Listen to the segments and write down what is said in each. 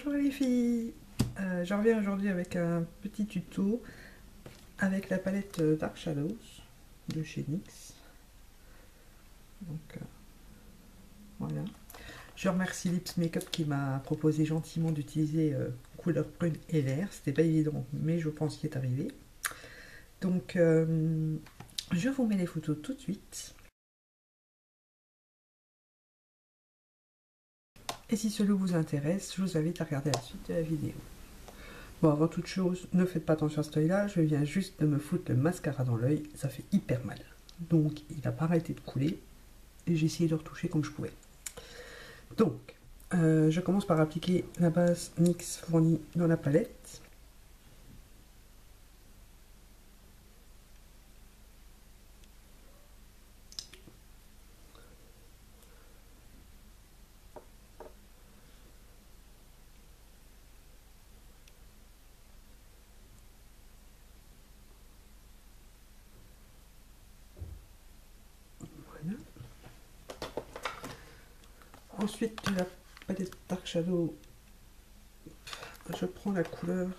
Bonjour les filles, je reviens aujourd'hui avec un petit tuto avec la palette Dark Shadows de chez NYX. Donc voilà. Je remercie Lips Makeup qui m'a proposé gentiment d'utiliser couleur brune et vert. C'était pas évident, mais je pense qu'il est arrivé. Donc je vous mets les photos tout de suite. Et si cela vous intéresse, je vous invite à regarder la suite de la vidéo. Bon, avant toute chose, ne faites pas attention à ce œil-là, je viens juste de me foutre le mascara dans l'œil, ça fait hyper mal. Donc, il n'a pas arrêté de couler, et j'ai essayé de retoucher comme je pouvais. Donc, je commence par appliquer la base NYX fournie dans la palette. Voilà. Ensuite, de la palette Dark Shadow, je prends la couleur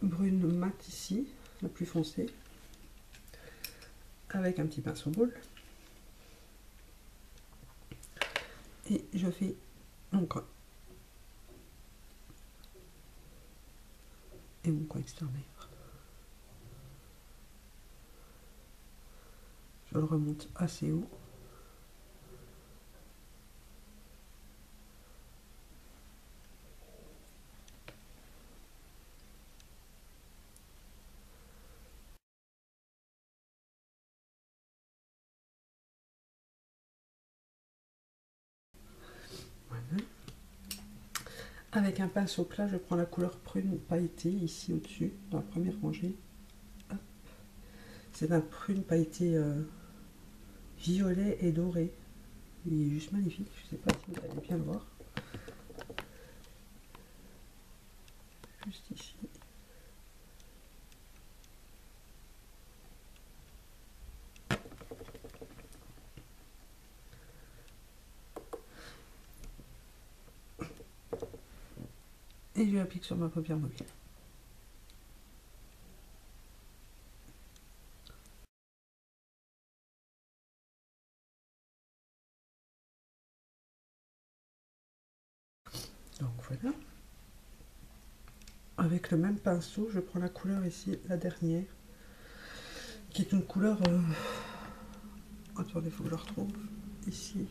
brune mat ici, la plus foncée, avec un petit pinceau boule. Et je fais mon coin. Et mon coin extérieur. Je le remonte assez haut. Voilà. Avec un pinceau plat, je prends la couleur prune pailletée ici au-dessus, dans la première rangée. C'est un prune pailleté violet et doré. Il est juste magnifique, je ne sais pas si vous allez bien le voir. Juste ici. Et je l'applique sur ma paupière mobile. Donc voilà. Avec le même pinceau, je prends la couleur ici, la dernière, qui est une couleur... Attendez, il faut que je la retrouve. Ici.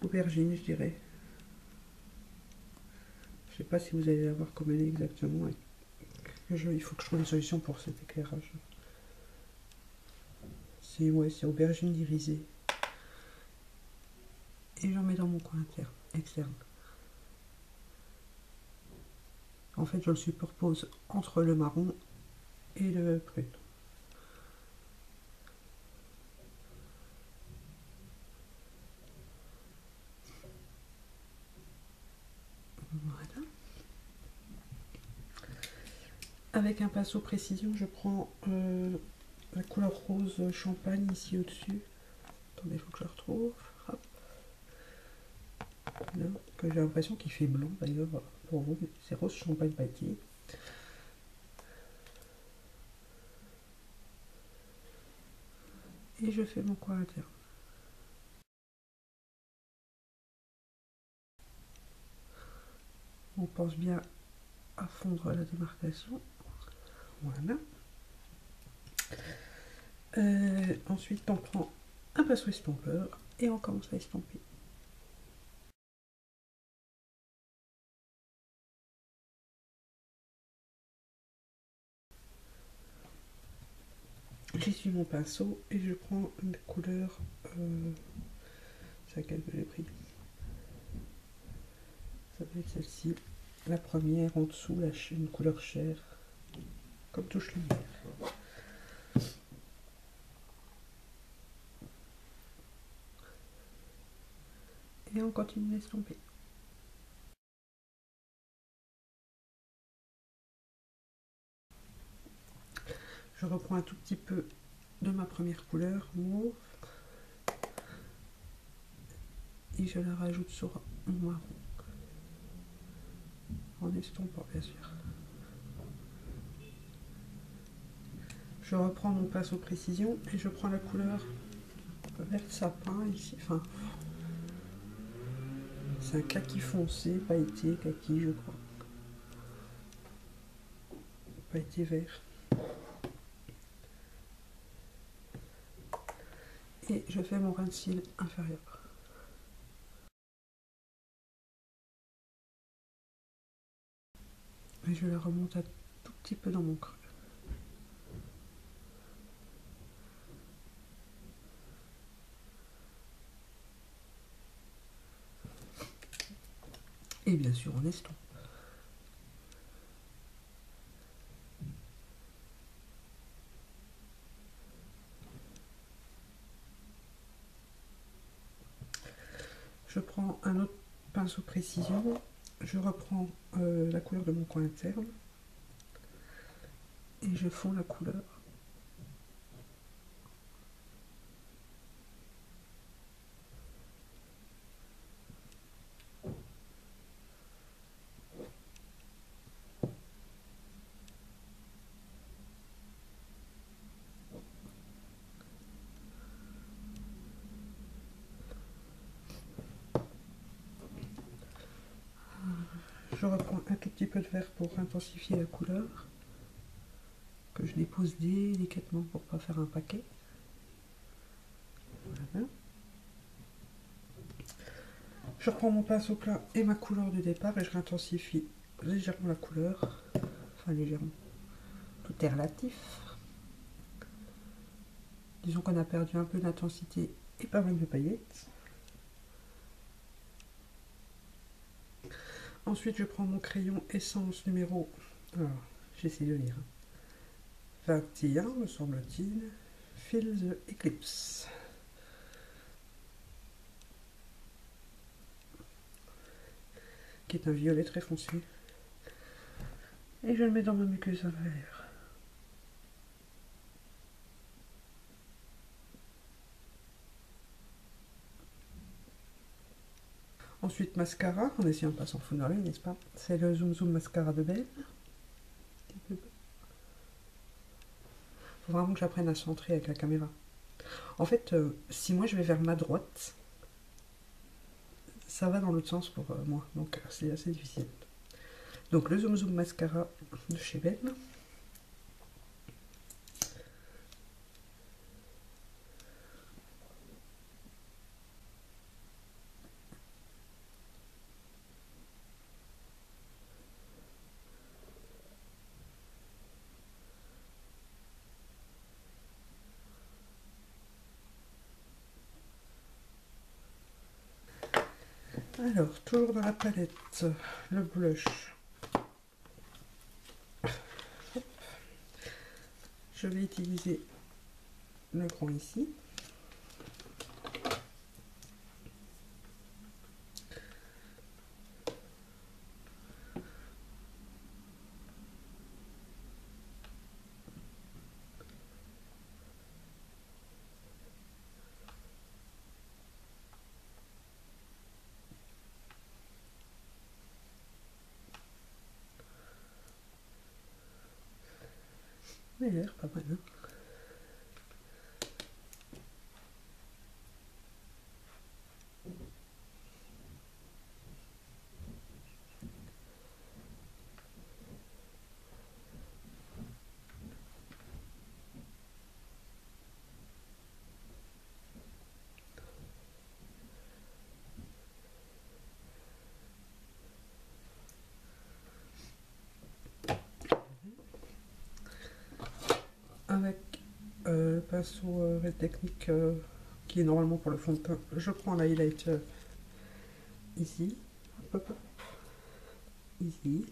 Aubergine, je dirais. Je sais pas si vous allez la voir comme elle est exactement. Il faut que je trouve une solution pour cet éclairage. C'est aubergine irisée. Et j'en mets dans mon coin externe. En fait, je le superpose entre le marron et le prune. Voilà. Avec un pinceau précision, je prends la couleur rose champagne ici au-dessus. Attendez, il faut que je la retrouve. Hop. Là, que j'ai l'impression qu'il fait blanc d'ailleurs pour vous, mais c'est rose champagne pailleté. Et je fais mon coin interne. On pense bien à fondre la démarcation. Voilà. Ensuite, on prend un pinceau estompeur et on commence à estomper. J'essuie mon pinceau et je prends une couleur. C'est laquelle que j'ai pris? Ça doit être celle-ci. La première en dessous, une couleur chair, comme touche lumière. Et on continue d'estomper. Je reprends un tout petit peu de ma première couleur, mauve, et je la rajoute sur mon marron. en estompant bien sûr. Je reprends mon pinceau précision et je prends la couleur vert sapin ici, enfin c'est un kaki foncé, pailleté, kaki je crois, pailleté vert. Et je fais mon grain de cils inférieur. Et je la remonte un tout petit peu dans mon creux. Et bien sûr on estompe. Je prends un autre pinceau précision, je reprends la couleur de mon coin interne et je fonds la couleur. Je reprends un tout petit peu de vert pour intensifier la couleur, que je dépose délicatement pour pas faire un paquet. Voilà. Je reprends mon pinceau plat et ma couleur de départ et je réintensifie légèrement la couleur. Enfin légèrement. Tout est relatif. Disons qu'on a perdu un peu d'intensité et pas mal de paillettes. Ensuite je prends mon crayon essence numéro... Alors, j'essaie de lire. 21 me semble-t-il. Feel the Eclipse. Qui est un violet très foncé. Et je le mets dans ma muqueuse inférieure. Ensuite mascara, en essayant de ne pas s'en foutre dans l'œil, n'est-ce pas? C'est le Zoom Zoom Mascara de Belle. Faut vraiment que j'apprenne à centrer avec la caméra. En fait, si moi je vais vers ma droite, ça va dans l'autre sens pour moi, donc c'est assez difficile. Donc le Zoom Zoom Mascara de chez Belle. Alors, toujours dans la palette, le blush. Je vais utiliser le grand ici. Il a l'air pas mal, hein. Avec le pinceau Red Technique qui est normalement pour le fond de teint, je prends l'highlighter ici, hop, hop, ici.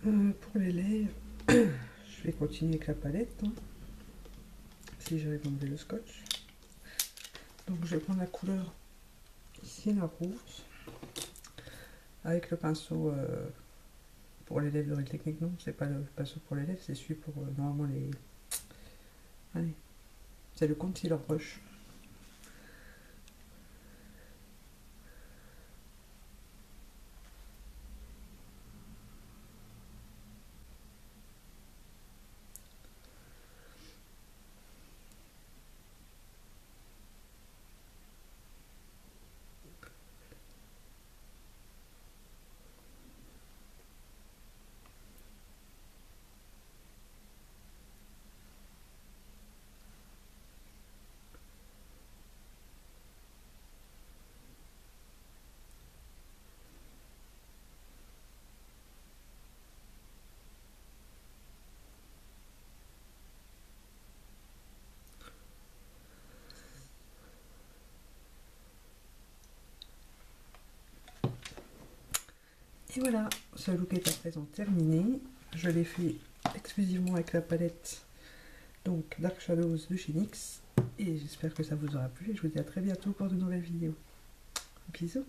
Pour les lèvres, je vais continuer avec la palette, hein, si j'arrive à enlever le scotch. Donc je vais prendre la couleur ici, la rose, avec le pinceau pour les lèvres de Real Technique. Non, c'est pas le pinceau pour les lèvres, c'est celui pour normalement les... Allez, c'est le Concealer Brush. Et voilà, ce look est à présent terminé. Je l'ai fait exclusivement avec la palette donc Dark Shadows de chez NYX. Et j'espère que ça vous aura plu et je vous dis à très bientôt pour de nouvelles vidéos. Bisous!